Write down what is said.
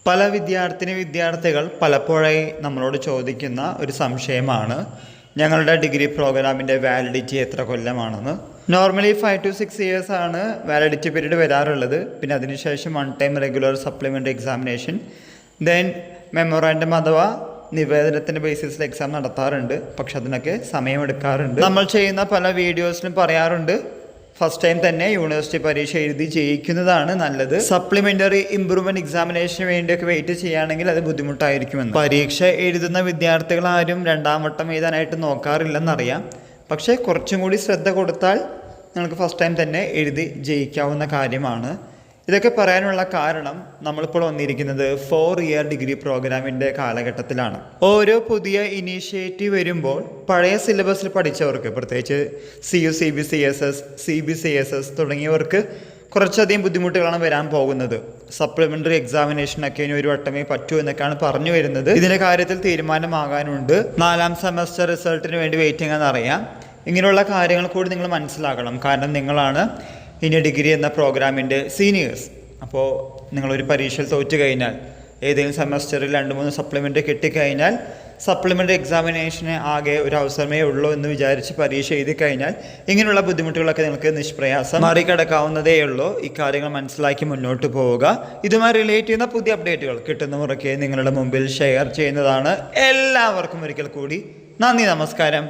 പല വിദ്യാർത്ഥികൾ പലപ്പോഴായി നമ്മളോട് ചോദിക്കുന്ന ഒരു സംശയമാണ് ഞങ്ങളുടെ ഡിഗ്രി പ്രോഗ്രാമിൻ്റെ വാലിഡിറ്റി എത്ര കൊല്ലമാണെന്ന്. നോർമലി 5 to 6 ഇയേഴ്സ് ആണ് വാലിഡിറ്റി പീരീഡ് വരാറുള്ളത്. പിന്നെ അതിനുശേഷം 1 time regular supplementary examination, then memorandum അഥവാ നിവേദനത്തിൻ്റെ ബേസിസിൽ എക്സാം നടത്താറുണ്ട്. പക്ഷെ അതിനൊക്കെ സമയമെടുക്കാറുണ്ട്. നമ്മൾ ചെയ്യുന്ന പല വീഡിയോസിലും പറയാറുണ്ട് ഫസ്റ്റ് ടൈം തന്നെ യൂണിവേഴ്സിറ്റി പരീക്ഷ എഴുതി ജയിക്കുന്നതാണ് നല്ലത്. സപ്ലിമെൻ്ററി ഇംപ്രൂവ്മെൻറ്റ് എക്സാമിനേഷന് വേണ്ടിയൊക്കെ വെയിറ്റ് ചെയ്യുകയാണെങ്കിൽ അത് ബുദ്ധിമുട്ടായിരിക്കുമെന്ന്. പരീക്ഷ എഴുതുന്ന വിദ്യാർത്ഥികൾ ആരും രണ്ടാം വട്ടം എഴുതാനായിട്ട് നോക്കാറില്ലെന്നറിയാം. പക്ഷേ കുറച്ചും കൂടി ശ്രദ്ധ കൊടുത്താൽ നിങ്ങൾക്ക് ഫസ്റ്റ് ടൈം തന്നെ എഴുതി ജയിക്കാവുന്ന കാര്യമാണ്. ഇതൊക്കെ പറയാനുള്ള കാരണം നമ്മളിപ്പോൾ വന്നിരിക്കുന്നത് 4 ഇയർ ഡിഗ്രി പ്രോഗ്രാമിൻ്റെ കാലഘട്ടത്തിലാണ്. ഓരോ പുതിയ ഇനീഷ്യേറ്റീവ് വരുമ്പോൾ പഴയ സിലബസിൽ പഠിച്ചവർക്ക്, പ്രത്യേകിച്ച് CU CBCSS CBCSS തുടങ്ങിയവർക്ക് കുറച്ചധികം ബുദ്ധിമുട്ടുകളാണ് വരാൻ പോകുന്നത്. സപ്ലിമെൻ്ററി എക്സാമിനേഷനൊക്കെ ഇനി ഒരു വട്ടമേ പറ്റൂ എന്നൊക്കെയാണ് പറഞ്ഞു വരുന്നത്. ഇതിൻ്റെ കാര്യത്തിൽ തീരുമാനമാകാനുണ്ട്. 4ാം സെമസ്റ്റർ റിസൾട്ടിന് വേണ്ടി വെയിറ്റിംഗ് എന്നറിയാം. ഇങ്ങനെയുള്ള കാര്യങ്ങൾ കൂടി നിങ്ങൾ മനസ്സിലാക്കണം. കാരണം നിങ്ങളാണ് ഇനി ഡിഗ്രി എന്ന പ്രോഗ്രാമിൻ്റെ സീനിയേഴ്സ്. അപ്പോൾ നിങ്ങളൊരു പരീക്ഷയിൽ തോറ്റു കഴിഞ്ഞാൽ, ഏതെങ്കിലും സെമസ്റ്ററിൽ 2-3 സപ്ലിമെൻ്റ് കിട്ടിക്കഴിഞ്ഞാൽ സപ്ലിമെൻ്ററി എക്സാമിനേഷന് ആകെ ഒരു അവസരമേ ഉള്ളൂ എന്ന് വിചാരിച്ച് പരീക്ഷ എഴുതി കഴിഞ്ഞാൽ ഇങ്ങനെയുള്ള ബുദ്ധിമുട്ടുകളൊക്കെ നിങ്ങൾക്ക് നിഷ്പ്രയാസം മറികടക്കാവുന്നതേ ഉള്ളൂ. ഇക്കാര്യങ്ങൾ മനസ്സിലാക്കി മുന്നോട്ട് പോവുക. ഇതുമായി റിലേറ്റ് ചെയ്യുന്ന പുതിയ അപ്ഡേറ്റുകൾ കിട്ടുന്ന മുറയ്ക്ക് നിങ്ങളുടെ മുമ്പിൽ ഷെയർ ചെയ്യുന്നതാണ്. എല്ലാവർക്കും ഒരിക്കൽ കൂടി നന്ദി, നമസ്കാരം.